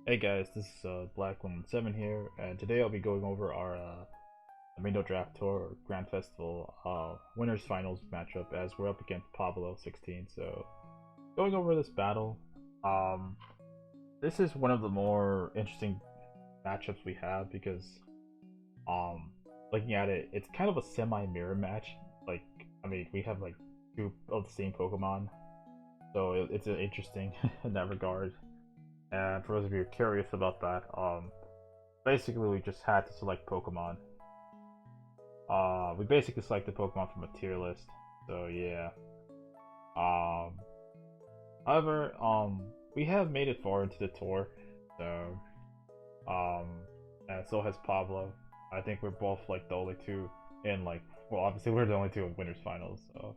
Hey guys, this is Black117 here, and today I'll be going over our Domino Draft Tour or Grand Festival Winners Finals matchup as we're up against Pablo 16. So, going over this battle, um, this is one of the more interesting matchups we have because, um, looking at it, it's kind of a semi-mirror match. Like, I mean, we have like two of the same Pokemon, so it's interesting in that regard. And for those of you who are curious about that, basically we just had to select Pokemon. We basically selected Pokemon from a tier list. So yeah. Um, however, we have made it far into the tour. So, um, and so has Pablo. I think we're both like the only two in like, well, obviously we're the only two in winners finals. So,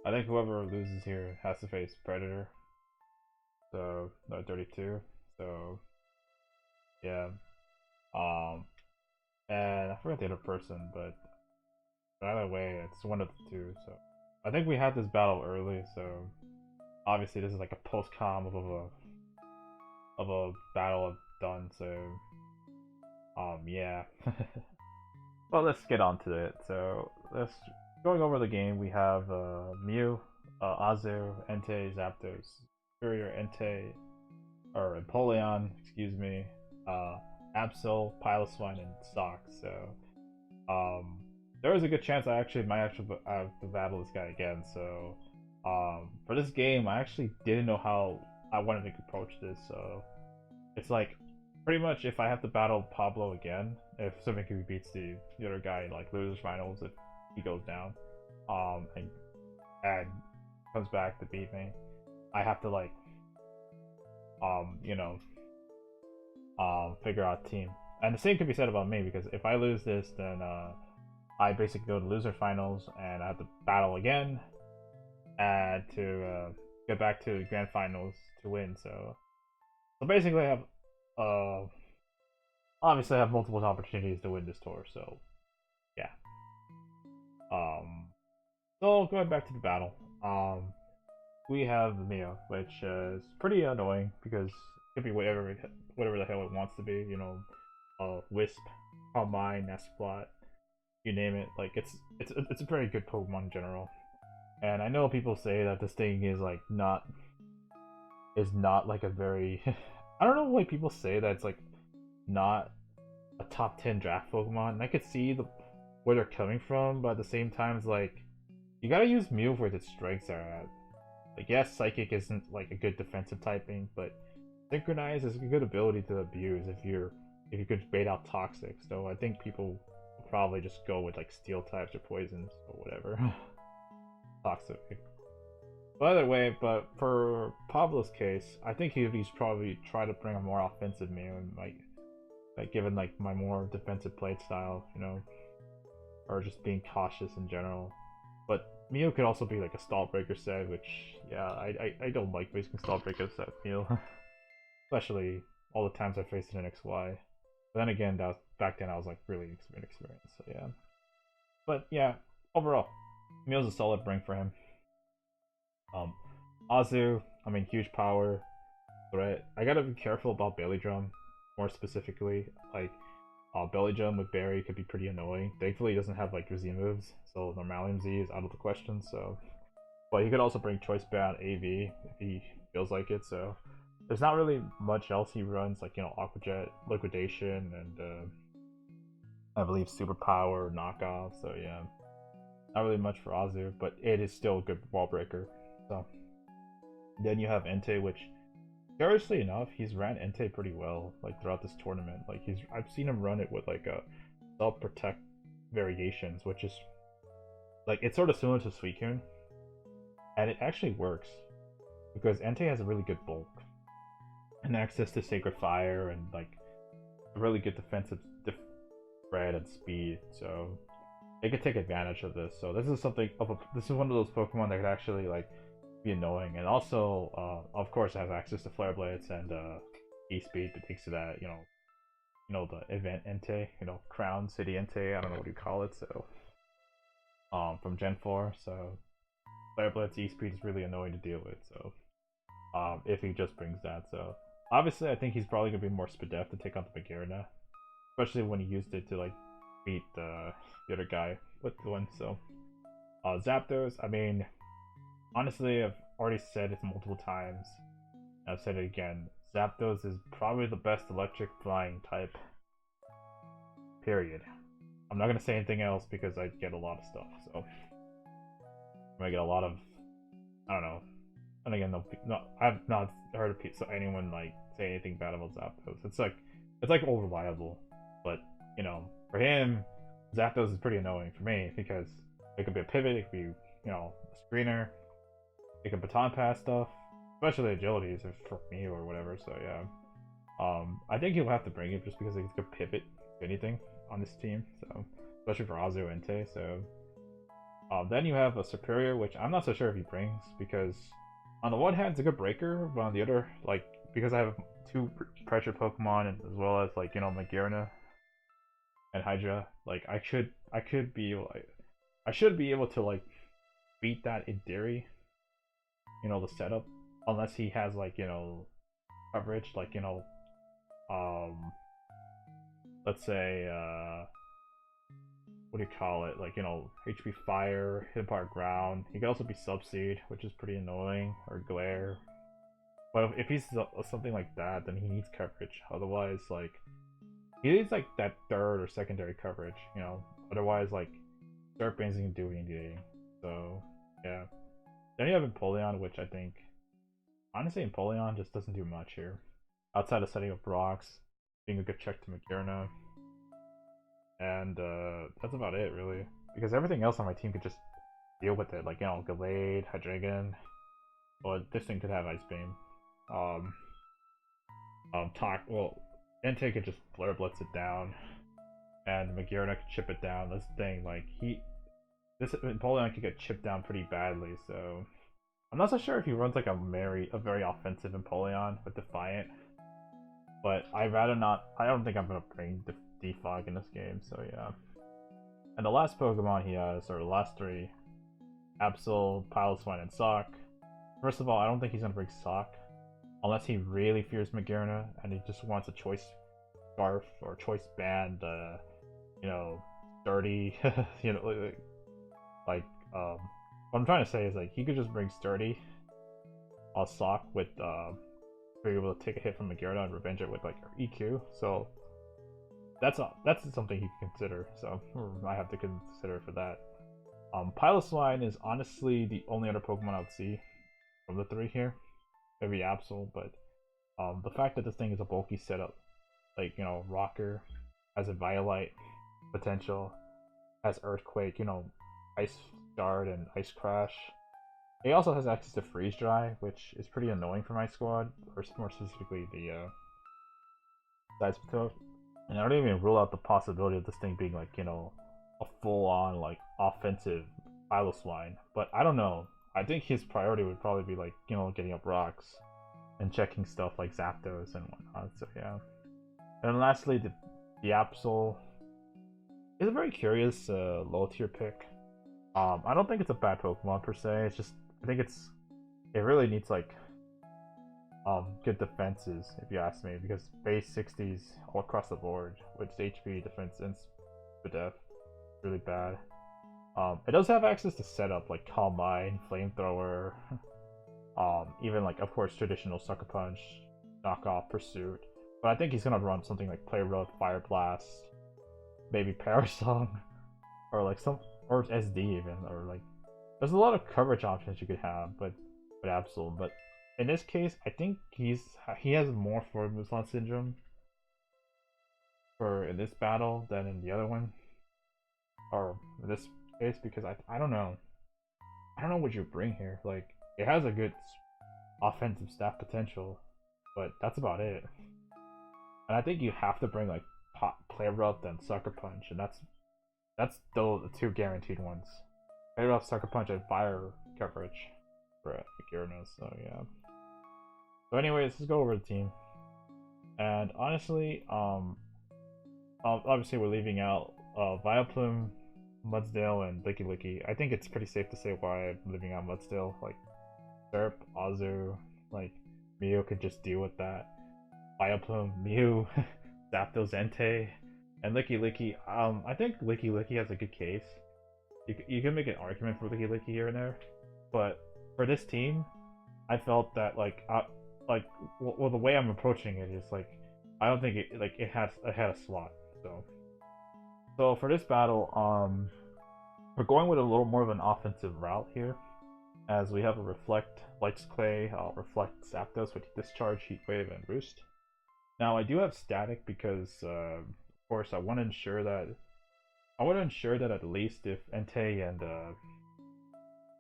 I think whoever loses here has to face Predator. So, no 32. So, yeah. Um, and I forgot the other person, but either way, it's one of the two. So I think we had this battle early, so obviously this is like a post-com of a battle I've done. So yeah. Well, let's get on to it. So let's going over the game. We have Mew, Azu, Entei, Zapdos, Superior Entei, or Empoleon, excuse me, Absol, Piloswine, and Sock. So um, there is a good chance I actually might actually have to battle this guy again. So for this game, I actually didn't know how I wanted to approach this. So it's like pretty much if I have to battle Pablo again, if something beats the other guy in like losers finals, if he goes down, and comes back to beat me, I have to like you know figure out team. And the same could be said about me because if I lose this, then I basically go to loser finals and I have to battle again and to get back to the grand finals to win. So basically, I have uh, obviously I have multiple opportunities to win this tour. So yeah. Um, so going back to the battle, we have Mia, which is pretty annoying because it could be whatever the hell it wants to be. You know, Wisp, Combine, Nestplot, you name it. Like it's a very good Pokemon in general. And I know people say that this thing is not like a very I don't know why people say that it's like not a top 10 draft Pokemon. And I could see where they're coming from, but at the same time it's like you gotta use Mew where its strengths are at. Like yes, Psychic isn't like a good defensive typing, but Synchronize is a good ability to abuse if you could bait out Toxic. So I think people will probably just go with like Steel types or Poisons or whatever. Toxic. But either way, but for Pablo's case, I think he's probably try to bring a more offensive Mew and like given like my more defensive play style, you know, or just being cautious in general. But Mew could also be like a stall breaker set, which yeah, I don't like wasting stall breaker set Mew, especially all the times I faced it in XY. But then again, that was, back then I was like really inexperienced, so yeah. But yeah, overall, Mew's a solid bring for him. Um, Azu, I mean, huge power threat. I gotta be careful about Belly Drum, more specifically. Like, Belly Drum with Barry could be pretty annoying. Thankfully, he doesn't have like Z moves, so Normalium Z is out of the question. So, but he could also bring Choice Band AV if he feels like it. So, there's not really much else he runs, like Aqua Jet, Liquidation, and I believe Superpower, Knockoff. So yeah, not really much for Azu, but it is still a good wall breaker. So then you have Entei, which curiously enough, he's ran Entei pretty well, like throughout this tournament. Like I've seen him run it with like a self protect variations, which is like it's sort of similar to Suicune, and it actually works because Entei has a really good bulk and access to Sacred Fire and like a really good defensive spread and speed. So they could take advantage of this. So this is this is one of those Pokemon that could actually like be annoying, and also of course it has access to Flare Blades and E-Speed that takes to that the event Entei, Crown City Entei, I don't know what you call it. So from Gen 4, so Flare Blades E-Speed is really annoying to deal with. So if he just brings that, so Obviously, I think he's probably gonna be more Spadef to take on the Magearna, especially when he used it to like beat the other guy with the one. So, Zapdos. I mean, honestly, I've already said it multiple times. I've said it again. Zapdos is probably the best electric flying type. Period. I'm not gonna say anything else because I get a lot of stuff. So I'm gonna get a lot of, I don't know. And again, no, I've not heard of anyone like say anything bad about Zapdos. It's like all reliable, but you know, for him, Zapdos is pretty annoying for me because it could be a pivot, it could be a screener, it can baton pass stuff, especially agilities for me or whatever. So yeah, I think he'll have to bring it just because he could pivot to anything on this team. So especially for Azu Entei. So then you have a Superior, which I'm not so sure if he brings because on the one hand it's a good breaker, but on the other, like because I have two pressure Pokemon and as well as like Magearna and Hydra, like I should be able to like beat that in theory. The setup, unless he has like coverage, like let's say what do you call it, like HP Fire, Hitpower Ground. He could also be Subseed, which is pretty annoying, or Glare. But if he's something like that, then he needs coverage. Otherwise, like he needs like that third or secondary coverage, Otherwise, like Dirt Bane isn't doing anything. So yeah. Then you have Empoleon, which I think honestly Empoleon just doesn't do much here. Outside of setting up rocks, being a good check to Magearna. And that's about it really. Because everything else on my team could just deal with it. Like, Gallade, Hydreigon. Well, this thing could have Ice Beam. Entei could just Flare Blitz it down. And Magearna could chip it down. That's the thing, like this Empoleon could get chipped down pretty badly, so I'm not so sure if he runs like a very offensive Empoleon with Defiant. But I'd rather not. I don't think I'm gonna bring Defog in this game, so yeah. And the last Pokemon he has, or the last three, Absol, Piloswine, and Sock. First of all, I don't think he's gonna bring Sock, unless he really fears Magearna and he just wants a choice scarf or choice band, dirty, what I'm trying to say is like he could just bring Sturdy, Sock with be able to take a hit from Magearna and revenge it with like EQ. So that's something he can consider. So I have to consider for that. Piloswine is honestly the only other Pokemon I would see from the three here. Maybe Absol, but the fact that this thing is a bulky setup, like Rocker, has a Violite potential, has Earthquake, Ice Guard and Ice Crash. It also has access to Freeze Dry, which is pretty annoying for my squad, or more specifically the Seismitoad. And I don't even rule out the possibility of this thing being like, a full-on like offensive Piloswine. But I don't know. I think his priority would probably be like, getting up rocks and checking stuff like Zapdos and whatnot. So yeah. And lastly, the Absol is a very curious low tier pick. I don't think it's a bad Pokemon per se. It's just I think it really needs like good defenses, if you ask me, because base 60s all across the board, which HP, defense, and def really bad. It does have access to setup like Calm Mind, Flamethrower, even like of course traditional Sucker Punch, Knockoff, Pursuit. But I think he's gonna run something like Play Rough, Fire Blast, maybe Power Song, or like or SD even, or like there's a lot of coverage options you could have, but Absol. But in this case, I think he has more for Muslin Syndrome in this battle than in the other one, or in this case, because I don't know what you bring here. Like it has a good offensive stat potential, but that's about it. And I think you have to bring like Play Rough and Sucker Punch, and that's still the two guaranteed ones. Play Rough, Sucker Punch, and Fire coverage for Magearna. So yeah. So anyways, let's go over the team. And honestly, obviously we're leaving out Vileplume, Mudsdale, and Licky. I think it's pretty safe to say why I'm leaving out Mudsdale. Like Derp, Azu, like Mew could just deal with that. Vileplume, Mew, Zapdos, Entei, and Licky Licky. I think Licky Licky has a good case. You can make an argument for Licky Licky here and there, but for this team, I felt that well, the way I'm approaching it is like I don't think it had a slot. So for this battle, we're going with a little more of an offensive route here, as we have a Reflect, Lights Clay, Reflect Zapdos with Discharge, Heat Wave, and Roost. Now I do have Static because, of course, I want to ensure that at least if Entei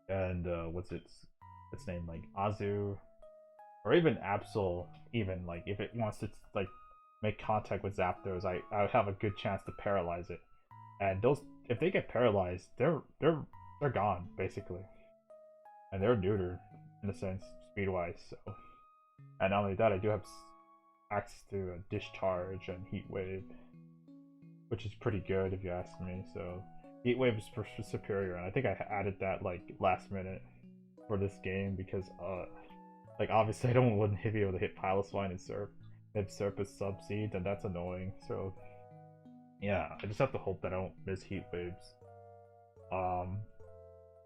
and what's its name, like Azu or even Absol, even like if it wants to like make contact with Zapdos, I would have a good chance to paralyze it. And those, if they get paralyzed, they're gone basically, and they're neutered in a sense speed wise. So, and not only that, I do have access to a Discharge and Heat Wave, which is pretty good if you ask me. So Heat Wave is superior, and I think I added that like last minute for this game because like obviously I don't want to be able to hit Piloswine and Surf. If Surf is Sub-Seed, then that's annoying. So yeah, I just have to hope that I don't miss Heat Waves.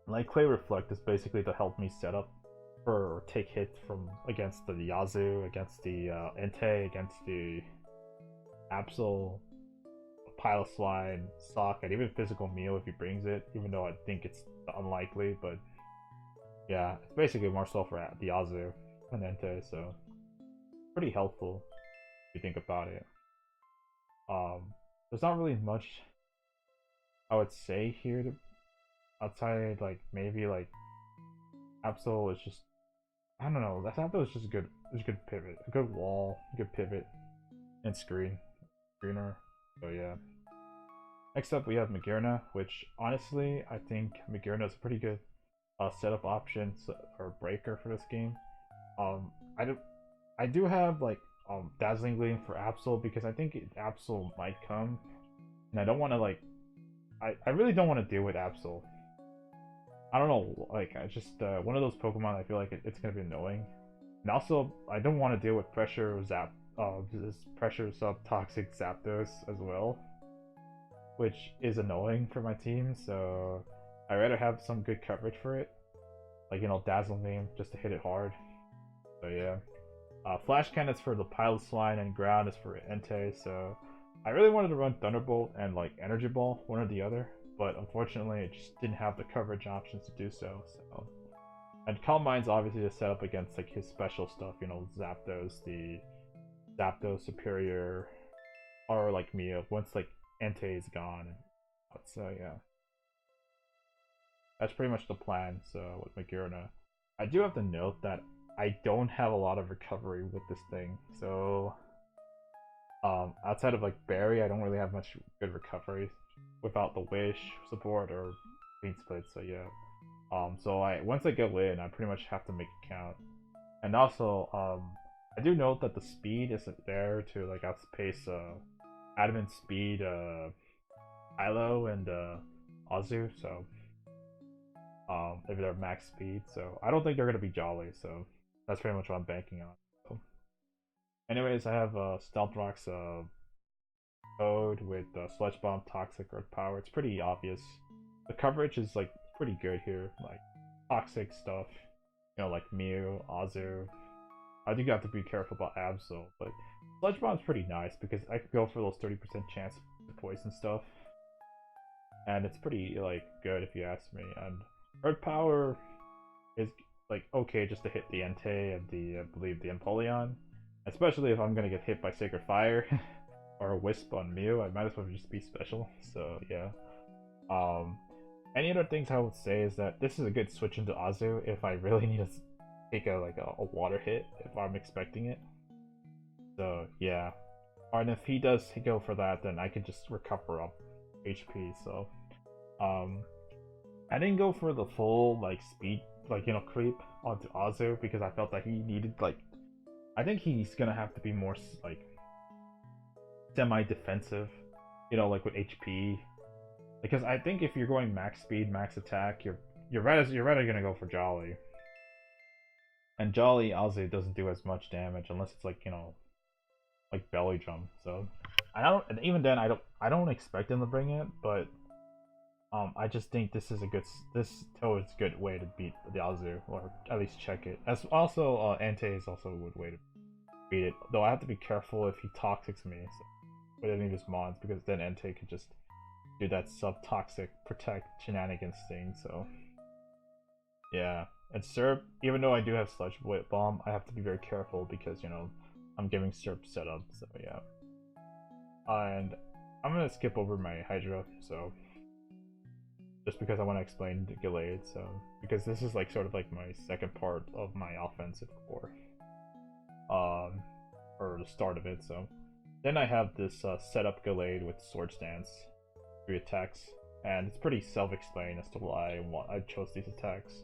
Like Clay Reflect is basically to help me set up for take hits from against the Yazoo, against the Entei, against the Absol, Piloswine, Socket, even Physical Meal if he brings it, even though I think it's unlikely, but yeah, it's basically more so for the Yazoo and Entei, so pretty helpful if you think about it. There's not really much I would say here to, outside like maybe like Absol is just, I don't know, that Absol is just a good pivot, a good wall, good pivot, and screener. So yeah. Next up we have Magearna, which honestly I think Magearna is a pretty good setup option or breaker for this game. I do have like Dazzling Gleam for Absol because I think Absol might come, and I don't want to like I really don't want to deal with Absol. I don't know, like I just one of those Pokemon I feel like it's gonna be annoying, and also I don't want to deal with this pressure sub toxic Zapdos as well, which is annoying for my team. So I rather have some good coverage for it, like Dazzling Gleam just to hit it hard. So yeah. Flash Cannon's for the Piloswine and Ground is for Entei, so I really wanted to run Thunderbolt and like Energy Ball, one or the other, but unfortunately it just didn't have the coverage options to do so. And Calm Mind's obviously to set up against like his special stuff, Zapdos, the Zapdos Superior, or like Mew, once like Entei is gone. So yeah. That's pretty much the plan, so with Magearna. I do have to note that I don't have a lot of recovery with this thing, so outside of like Barry, I don't really have much good recovery without the Wish support or Bean Split. So yeah, so once I go in, I pretty much have to make it count. And also, I do note that the speed isn't there to like outpace Adamant speed, Hilo and Azu. So maybe they're max speed. So I don't think they're gonna be Jolly. So that's pretty much what I'm banking on. So, anyways, I have Stealth Rock's code with Sludge Bomb, Toxic, Earth Power. It's pretty obvious. The coverage is like pretty good here. Like toxic stuff, like Mew, Azu. I think you have to be careful about Absol, but Sludge Bomb's pretty nice because I could go for those 30% chance to poison stuff, and it's pretty like good if you ask me. And Earth Power is like okay just to hit the Entei and I believe the Empoleon, especially if I'm gonna get hit by Sacred Fire or a Wisp on Mew. I might as well just be special. So yeah. Any other things I would say is that this is a good switch into Azu if I really need to take a water hit if I'm expecting it. So yeah. And if he does go for that, then I can just recover up HP. So I didn't go for the full like speed creep onto Azu because I felt that he needed like, I think he's gonna have to be more like semi-defensive, like with HP, because I think if you're going max speed, max attack, you're rather gonna go for Jolly, and Jolly Azu doesn't do as much damage unless it's like like belly drum. So I don't, and even then I don't expect him to bring it, but I just think this is a good this toe is a good way to beat the Azu, or at least check it. As also Entei is also a good way to beat it. Though I have to be careful if he toxics me with any of his mons, because then Entei could just do that sub toxic protect shenanigans thing. So yeah, and Serp, even though I do have Sludge Bomb, I have to be very careful because I'm giving Serp setup. So yeah, and I'm gonna skip over my Hydra. So just because I want to explain the Gallade, so because this is like sort of like my second part of my offensive core, or the start of it. So then I have this setup Gallade with Sword Stance, 3 attacks, and it's pretty self-explained as to why I chose these attacks.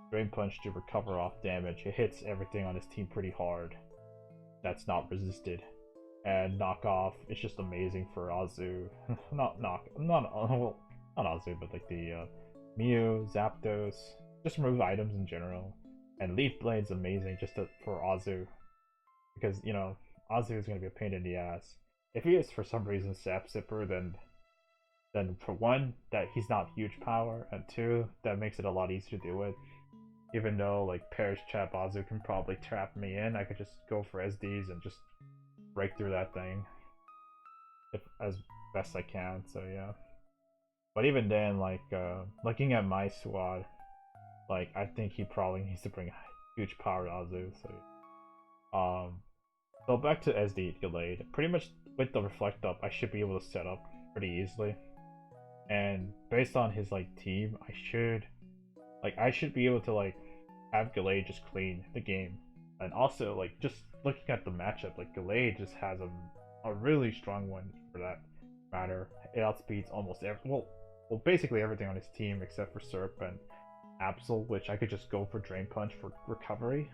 Drain Punch to recover off damage. It hits everything on his team pretty hard that's not resisted. And Knock Off, it's just amazing for Azu. not Azu, but like the Mew, Zapdos, just remove items in general. And Leaf Blade's amazing for Azu, because Azu is going to be a pain in the ass. If he is for some reason Sap Zipper, then for one, that he's not huge power, and two, that makes it a lot easier to deal with. Even though like Perish Trap Azu can probably trap me in, I could just go for SDs and just break through that thing as best I can. So yeah. But even then, like looking at my squad, like I think he probably needs to bring huge power to Azu. So so back to SD Gallade. Pretty much with the Reflect Up, I should be able to set up pretty easily. And based on his like team, I should be able to like have Gallade just clean the game. And also like just looking at the matchup, like Gallade just has a really strong one for that matter. It outspeeds almost basically everything on his team except for Serp and Absol, which I could just go for Drain Punch for recovery.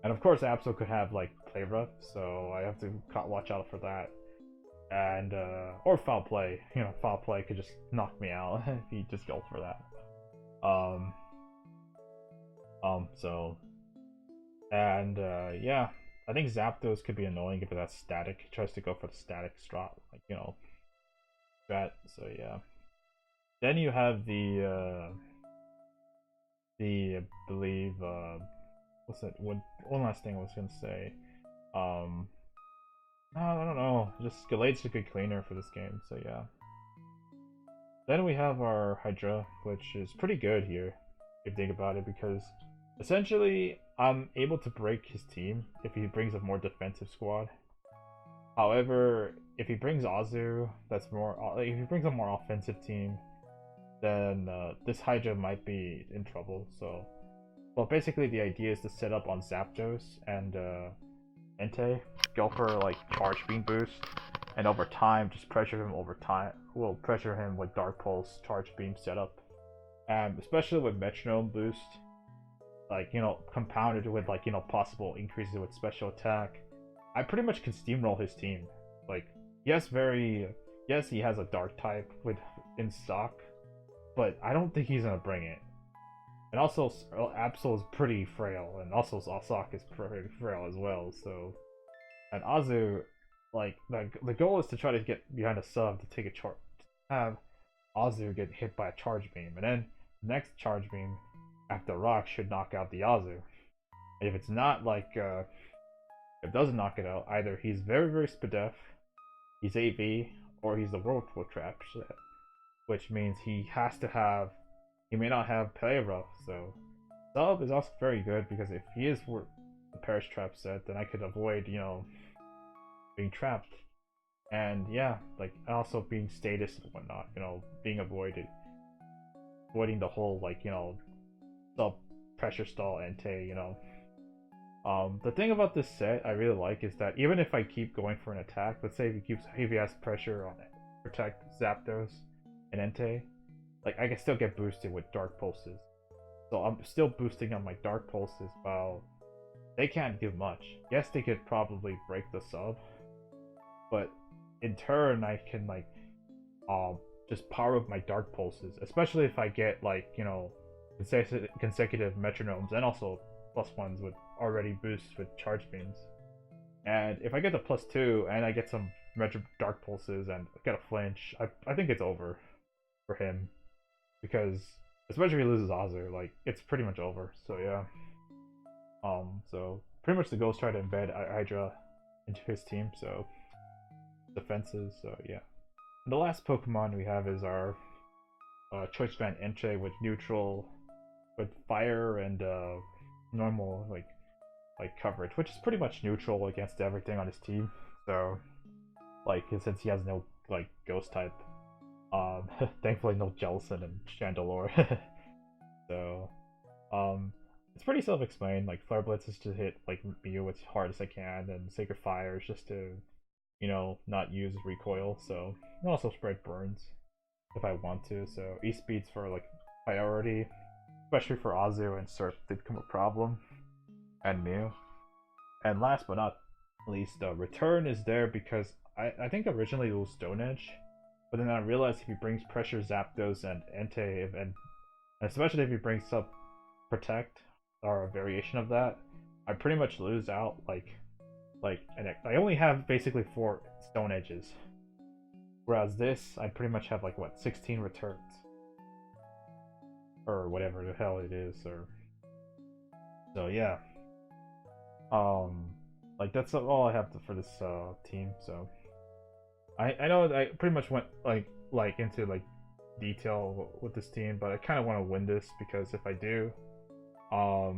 And of course Absol could have like Play Rough, so I have to watch out for that. And or Foul Play. Foul Play could just knock me out if you just go for that. Yeah, I think Zapdos could be annoying if that's static. He tries to go for the static strat, strat. So yeah. Then you have the I believe what's that? One last thing I was gonna say. I don't know. Just Gallade's a good cleaner for this game. So yeah. Then we have our Hydra, which is pretty good here, if you think about it, because essentially I'm able to break his team if he brings a more defensive squad. However, if he brings Azu, if he brings a more offensive team, then this Hydra might be in trouble. So, well, basically the idea is to set up on Zapdos and Entei, go for like Charge Beam boost, and over time just pressure him over time. We'll pressure him with Dark Pulse, Charge Beam setup, and especially with Metronome boost, like compounded with like possible increases with special attack. I pretty much can steamroll his team. Like yes, he has a Dark type in stock, but I don't think he's gonna bring it. And also, Absol is pretty frail, and also Alsak is pretty frail as well. So, and Azu, like the goal is to try to get behind a sub to take a charge, have Azu get hit by a Charge Beam, and then the next Charge Beam after Rock should knock out the Azu. And if it's not like, if it doesn't knock it out, either he's very very Spadef, he's AV, or he's the Whirlpool Trap set, which means he may not have Play Rough. So Sub is also very good, because if he is the Perish Trap set, then I could avoid being trapped, and yeah, like also being status and whatnot, being avoiding the whole sub pressure stall Entei. The thing about this set I really like is that even if I keep going for an attack, let's say if he has pressure on it, protect Zapdos and Entei, like I can still get boosted with Dark Pulses. So I'm still boosting on my Dark Pulses while they can't do much. Yes, they could probably break the sub, but in turn I can just power up my Dark Pulses, especially if I get consecutive metronomes and also +1s with already boosts with Charge Beams. And if I get the +2 and I get some Retro Dark Pulses and get a flinch, I think it's over for him. Because, especially if he loses Azu, like, it's pretty much over. So yeah. So pretty much the goal is try to embed Hydra into his team, so defenses, so yeah. And the last Pokemon we have is our Choice Band Entei with neutral, with fire and normal like coverage, which is pretty much neutral against everything on his team. So like since he has no like ghost type, thankfully no Jellicent and Chandelure. So it's pretty self-explained. Like Flare Blitz is to hit like Mew as hard as I can, and Sacred Fire is just to, you know, not use recoil. So and also spread burns if I want to. So E-Speed's for like priority, especially for Azu and Surf did become a problem, and Mew. And last but not least, Return is there because I think originally it was Stone Edge, but then I realized if he brings Pressure, Zapdos, and Entei, and especially if he brings up Protect or a variation of that, I pretty much lose out and I only have basically 4 Stone Edges. Whereas this, I pretty much have like what, 16 returns. Or whatever the hell it is, or so yeah. Like that's all I have for this team, so I know I pretty much went like into like detail with this team, but I kinda wanna win this because if I do, I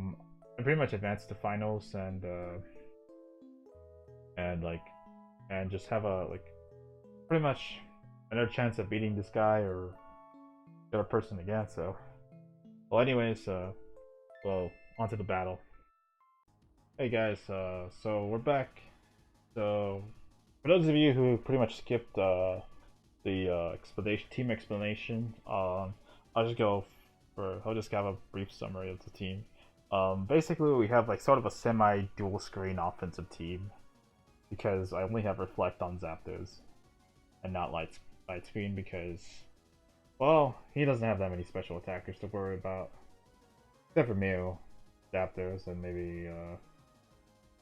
pretty much advance to finals and just have a pretty much another chance of beating this guy or the other person again. So, well, anyways, well, onto the battle. Hey guys, so we're back. So, for those of you who pretty much skipped the team explanation, I'll just have a brief summary of the team. Basically, we have like sort of a semi-dual screen offensive team because I only have Reflect on Zapdos and not light screen because, well, he doesn't have that many special attackers to worry about, except for Mew, Zapdos, and maybe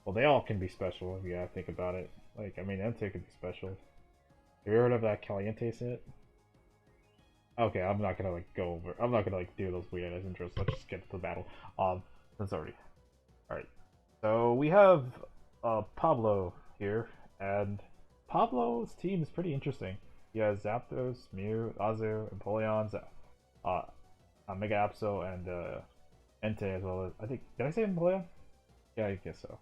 well, they all can be special if you gotta think about it. Like, I mean, Entei could be special. Have you heard of that Caliente set? Okay, I'm not gonna do those weird ass intros. Let's just get to the battle. That's already alright. So we have Pablo here, and Pablo's team is pretty interesting. He has Zapdos, Mew, Azu, Empoleon, Mega Absol, and Entei as well. I think, did I say Empoleon? Yeah, I guess so.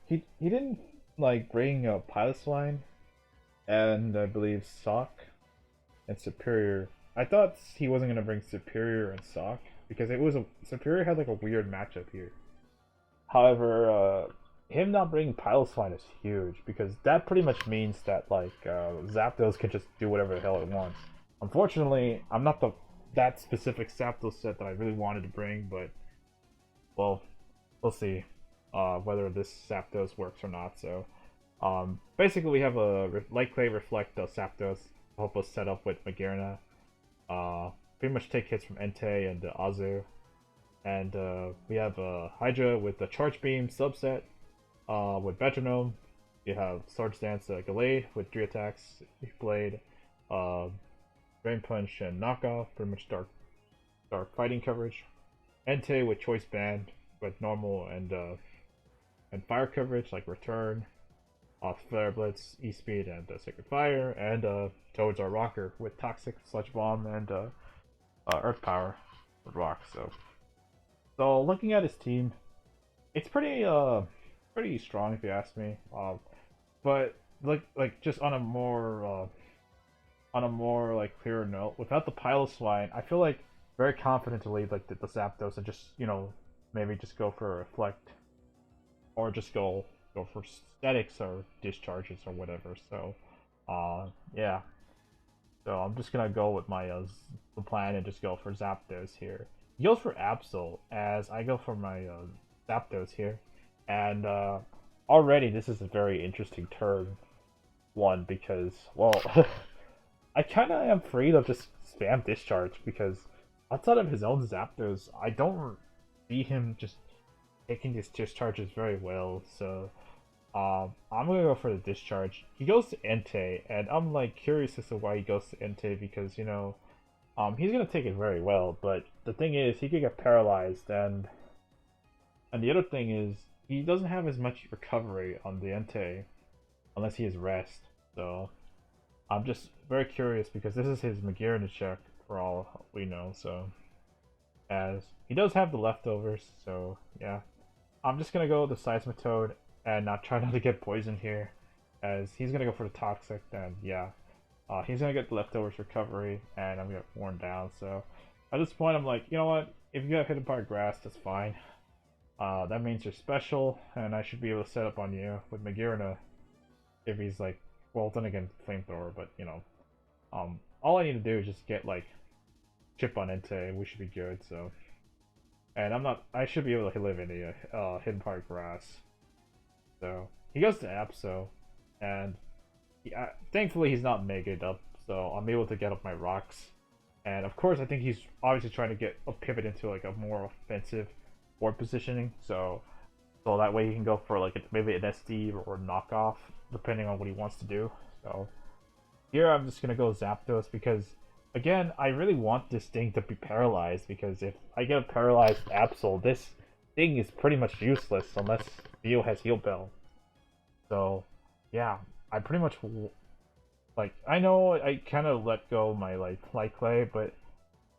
He didn't like bring Pilot's Line, and I believe Sock and Superior. I thought he wasn't gonna bring Superior and Sock because Superior had like a weird matchup here. However, him not bringing Pilot's Line is huge because that pretty much means that like Zapdos can just do whatever the hell it wants. Unfortunately, I'm not that specific Zapdos set that I really wanted to bring, but well, we'll see whether this Zapdos works or not. So basically we have a Light Clay Reflect Zapdos to help us set up with Magearna. Pretty much take hits from Entei and Azu. And we have Hydra with the Charge Beam subset with Metronome. You have Swords Dance Gallade with 3 attacks, Blade, Drain Punch, and Knockoff, pretty much dark fighting coverage. Entei with Choice Band with normal and fire coverage like Return, Flare Blitz, E-Speed, and Sacred Fire, and Toad's our Rocker with Toxic, Sludge Bomb, and Earth Power with Rock. So looking at his team, it's pretty strong if you ask me. But like just on a more like clearer note, without the Pilot's Line, I feel like very confident to lead like the Zapdos and just, you know, maybe just go for a Reflect or just go for statics or discharges or whatever. So yeah. So I'm just gonna go with my the plan and just go for Zapdos here. He goes for Absol as I go for my Zapdos here, and already this is a very interesting turn one because, well, I kind of am afraid of just spam discharge because outside of his own Zapdos, I don't see him just taking his discharges very well. So I'm gonna go for the discharge. He goes to Entei, and I'm like curious as to why he goes to Entei because he's gonna take it very well. But the thing is, he could get paralyzed, and the other thing is he doesn't have as much recovery on the Entei unless he has rest. So I'm just very curious because this is his Magearna check for all we know. So as he does have the leftovers, so yeah, I'm just gonna go with the Seismitoad and not try not to get poisoned here, as he's gonna go for the toxic. Then yeah, he's gonna get the leftovers recovery, and I'm gonna get worn down. So at this point, I'm like, you know what? If you have hidden part grass, that's fine. That means you're special, and I should be able to set up on you with Magearna if he's like, well, then again, flamethrower. But all I need to do is just get like chip on Entei, we should be good. So, and I should be able to live in the hidden part grass. So he goes to Apso, and thankfully he's not megaed up, so I'm able to get up my rocks. And of course, I think he's obviously trying to get a pivot into like a more offensive board positioning. So that way he can go for like maybe an SD or a knockoff, depending on what he wants to do. So here I'm just gonna go Zapdos because again, I really want this thing to be paralyzed, because if I get a paralyzed Absol, this thing is pretty much useless unless Theo has Heal Bell. So yeah, I pretty much like, I know I kind of let go my like Light Clay, but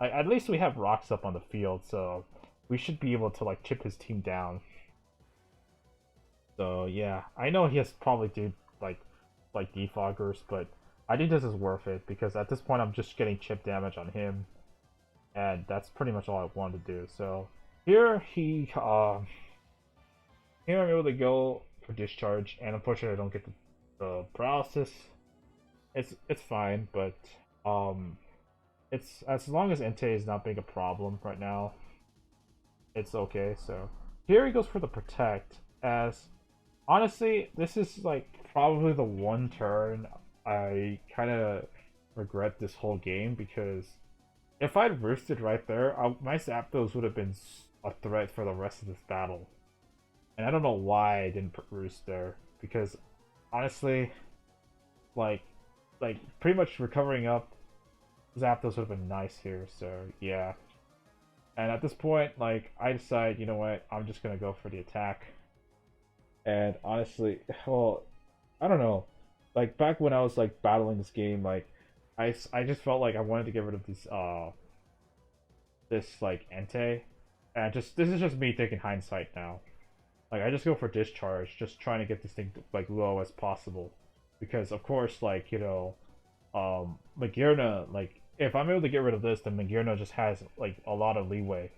at least we have rocks up on the field, so we should be able to like chip his team down. So yeah, I know he has probably do like defoggers, but I think this is worth it because at this point I'm just getting chip damage on him, and that's pretty much all I wanted to do. So here here I'm able to go for discharge, and unfortunately I don't get the paralysis. It's fine, but it's as long as Entei is not being a problem right now, it's okay. So here he goes for the protect, as honestly this is like probably the one turn I kind of regret this whole game, because if I'd roosted right there, my Zapdos would have been a threat for the rest of this battle. And I don't know why I didn't put roost there, because honestly, like pretty much recovering up Zapdos would have been nice here. So yeah. And at this point, like, I decide, you know what, I'm just gonna go for the attack. And honestly, well, I don't know. Like back when I was like battling this game, like I just felt like I wanted to get rid of this like Entei, and just this is just me taking hindsight now. Like I just go for discharge, just trying to get this thing like low as possible, because of course like Magearna, like if I'm able to get rid of this, then Magearna just has like a lot of leeway.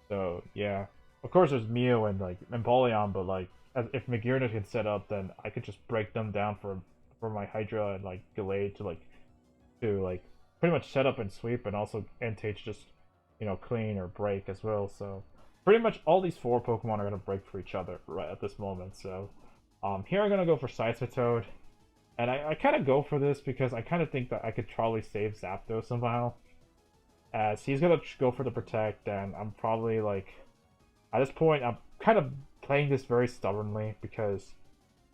So yeah, of course there's Mew and like Empoleon, but like if Magearna can set up, then I could just break them down for my Hydra and like Gallade to like pretty much set up and sweep, and also Entei to just clean or break as well. So pretty much all these four Pokemon are gonna break for each other right at this moment. So here I'm gonna go for Seismitoad, and I kind of go for this because I kind of think that I could probably save Zapdos somehow, as he's gonna go for the protect, and I'm probably like at this point I'm kind of playing this very stubbornly because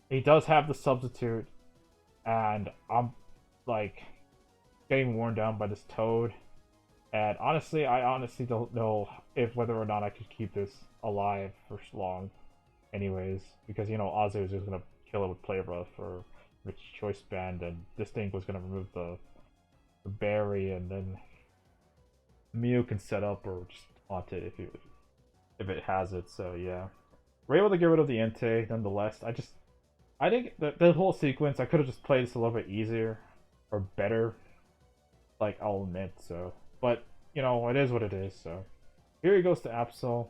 he does have the substitute, and I'm like getting worn down by this Toad. And honestly, I honestly don't know if whether or not I could keep this alive for long, anyways, because Ozu is just gonna kill it with Play Rough or Rich Choice Band, and this thing was gonna remove the berry, and then Mew can set up or just taunt it if it has it. So yeah, we're able to get rid of the Entei nonetheless. I think the whole sequence, I could have just played this a little bit easier or better, like I'll admit. So, but it is what it is. So here he goes to Absol,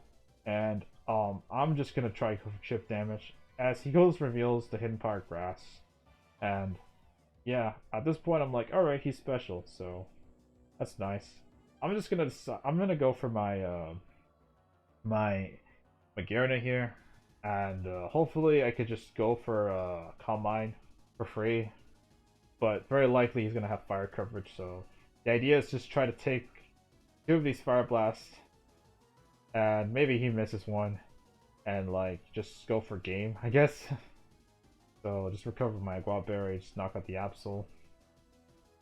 and I'm just gonna try for chip damage as he goes reveals the hidden part grass, and yeah, at this point I'm like, all right, he's special, so that's nice. I'm gonna go for my Magearna here, and hopefully I could just go for Calm Mind for free, but very likely he's gonna have fire coverage. So the idea is just try to take two of these Fire Blasts, and maybe he misses one, and like just go for game, I guess. So just recover my Guaberry, just knock out the Absol.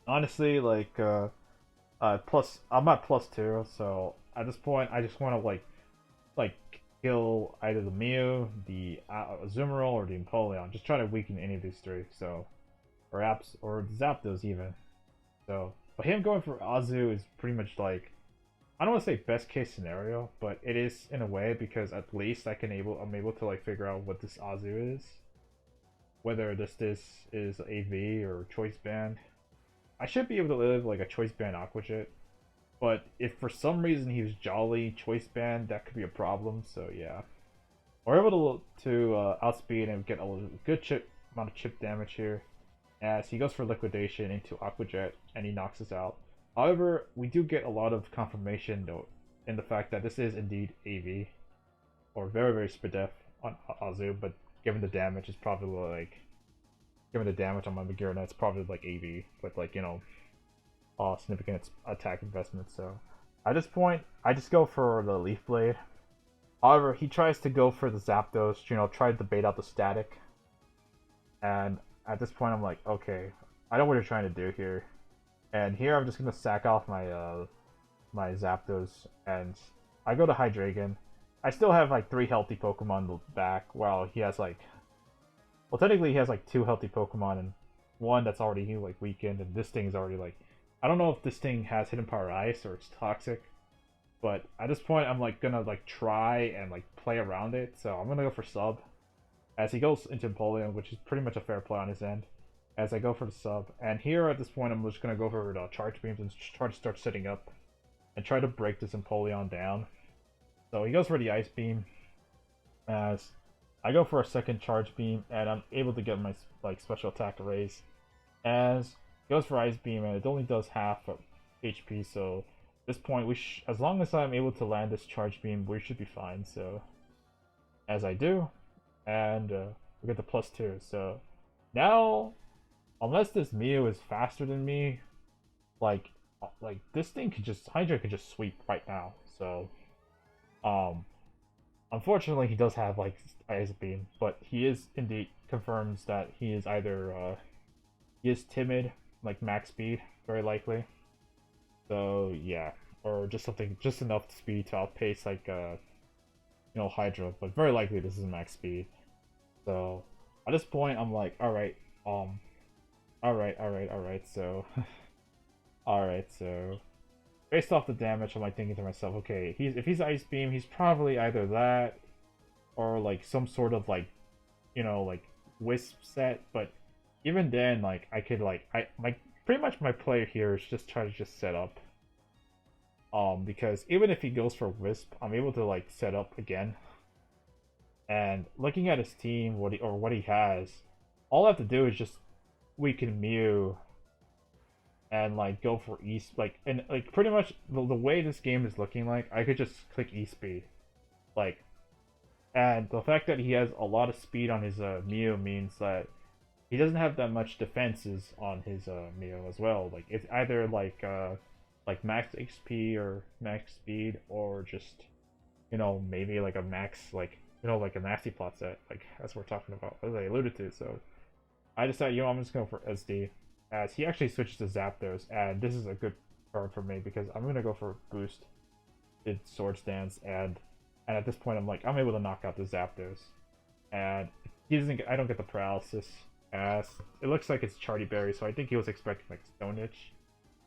Honestly, like plus I'm at +2, so at this point I just want to like kill either the Mew, the Azumarill, or the Empoleon. Just try to weaken any of these three. So or Zapdos even. So but him going for Azu is pretty much like, I don't want to say best case scenario, but it is in a way, because at least I'm able to like figure out what this Azu is, whether this is AV or choice band. I should be able to live like a choice band Aqua Jet, but if for some reason he was Jolly choice band, that could be a problem. So yeah, we're able to outspeed and get a good amount of chip damage here, as he goes for liquidation into Aqua Jet and he knocks us out. However, we do get a lot of confirmation though in the fact that this is indeed AV, or very very Spadef on Azu, but given the damage, it's probably like, given the damage on my Magearna, it's probably like AV with like, you know, significant attack investment. So at this point, I just go for the Leaf Blade. However, he tries to go for the Zapdos, you know, tried to bait out the static. And at this point, I'm like, okay, I know what you're trying to do here. And here I'm just gonna sack off my my Zapdos, and I go to Hydreigon. I still have like 3 healthy Pokemon back, while he has like, well, technically he has like 2 healthy Pokemon and 1 that's already like weakened, and this thing is already like, I don't know if this thing has Hidden Power Ice or it's toxic, but at this point I'm like gonna like try and like play around it. So I'm gonna go for sub, as he goes into Empoleon, which is pretty much a fair play on his end. As I go for the sub, and here at this point I'm just gonna go for the charge beams and try to start setting up and try to break this Empoleon down. So he goes for the Ice Beam, as I go for a second charge beam, and I'm able to get my like special attack raise. As he goes for Ice Beam, and it only does half of HP. So at this point, as long as I'm able to land this charge beam, we should be fine. So as I do, and we get the +2. So now, unless this Mew is faster than me, like this thing could just, Hydra could just sweep right now. So unfortunately he does have like Ice Beam, but he is indeed confirms that he is either he is timid, like max speed, very likely. So yeah, or just something, just enough speed to outpace like you know, Hydra, but very likely this is max speed. So at this point I'm like, alright, so alright, so based off the damage, I'm like thinking to myself, okay, if he's Ice Beam, he's probably either that or like some sort of like, you know, like Wisp set. But even then, like I could like pretty much my play here is just try to just set up. Because even if he goes for Wisp, I'm able to like set up again. And looking at his team, what he has, all I have to do is just weaken Mew and like go for like, and like pretty much the way this game is looking like, I could just click E-Speed, like, and the fact that he has a lot of speed on his Mew means that he doesn't have that much defenses on his Mew as well. Like it's either like max HP or max speed, or just, you know, maybe like a max, like, you know, like a nasty plot set, like as we're talking about, as I alluded to. So I decided, you know, I'm just going for SD, as he actually switches to Zapdos, and this is a good card for me because I'm gonna go for boost, did Swords Dance, and at this point I'm like, I'm able to knock out the Zapdos, and he doesn't I don't get the paralysis, as it looks like it's Charty Berry, so I think he was expecting like Stone Itch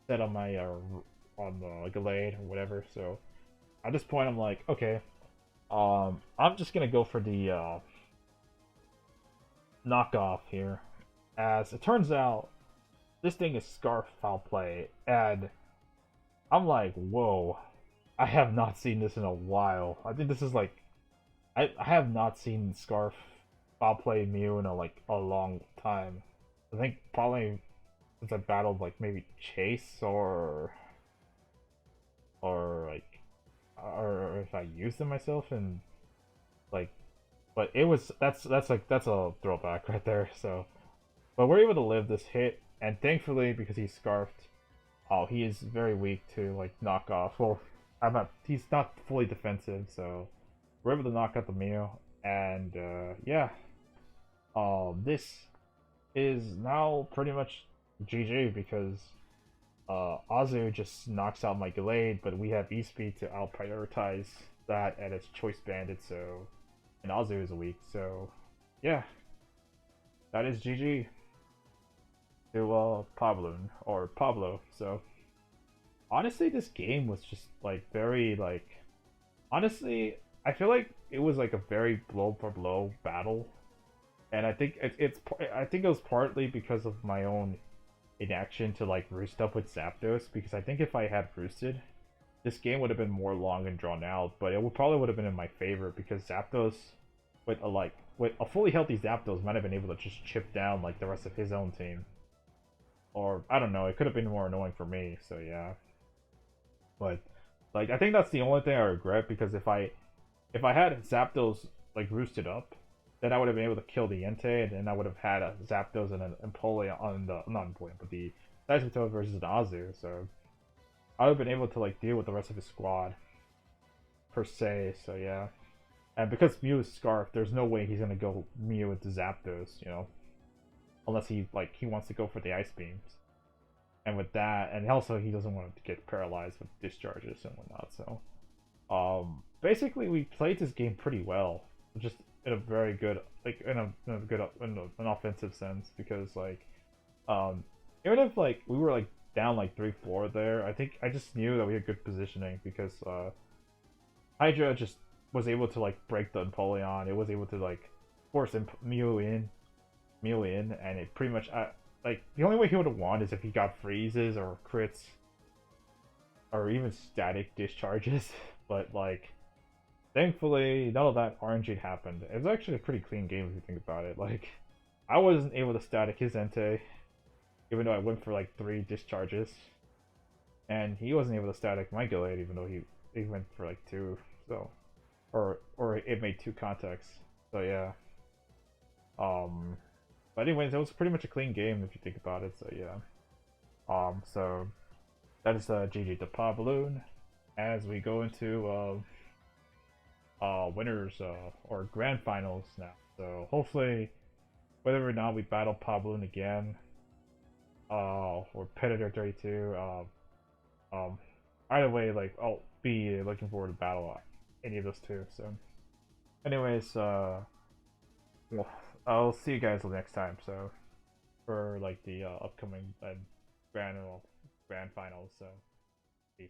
set on my on the Gallade or whatever. So at this point I'm like, okay, I'm just gonna go for the knockoff here, as it turns out this thing is Scarf Foul Play, and I'm like, whoa, I have not seen this in a while. I think this is like, I have not seen Scarf Foul Play Mew in a long time. I think probably since I battled like maybe Chase or like, or if I used them myself, and like, but it was, that's a throwback right there. So, but we're able to live this hit, and thankfully, because he's Scarfed, oh, he is very weak to like knock off. Well, he's not fully defensive, so we're able to knock out the Mew, and yeah, this is now pretty much GG because Azu just knocks out my Gallade, but we have E-Speed to out prioritize that at its Choice Bandit, so and Azu is weak, so yeah, that is GG to Pabloon or Pablo. So honestly, this game was just like very like honestly, I feel like it was like a very blow for blow battle, and I think I think it was partly because of my own inaction to like roost up with Zapdos, because I think if I had roosted, this game would have been more long and drawn out, but it would probably would have been in my favor because Zapdos with a fully healthy Zapdos might have been able to just chip down like the rest of his own team. Or I don't know, it could have been more annoying for me, so yeah. But like I think that's the only thing I regret, because if I had Zapdos like roosted up, then I would have been able to kill the Entei, and then I would have had a Zapdos and an Empoleon on the not Empoleon, but the Seismitoad versus an Azu. So I would have been able to like deal with the rest of his squad per se. So yeah, and because Mew is Scarf, there's no way he's gonna go Mew into Zapdos, unless he wants to go for the Ice Beams. And with that, and also he doesn't want to get paralyzed with discharges and whatnot. So basically we played this game pretty well, just in a very good in an offensive sense, because even if like we were like down like 3-4 there, I think I just knew that we had good positioning because Hydra just was able to like break the Empoleon. It was able to like force Mew in, and it pretty much like the only way he would have won is if he got freezes or crits or even static discharges. But like thankfully none of that RNG happened. It was actually a pretty clean game if you think about it. Like I wasn't able to static his Entei, even though I went for like 3 discharges, and he wasn't able to static my Gallade even though he went for like 2. So or it made 2 contacts. So yeah. But anyways, it was pretty much a clean game if you think about it. So yeah. So that is GG to Pabloon as we go into winners or grand finals now. So hopefully, whether or not we battle Pabloon again, or Predator 32, either way, like I'll be looking forward to battle any of those two. So, anyways, well, I'll see you guys next time. So, for like the upcoming grand finals. So, peace.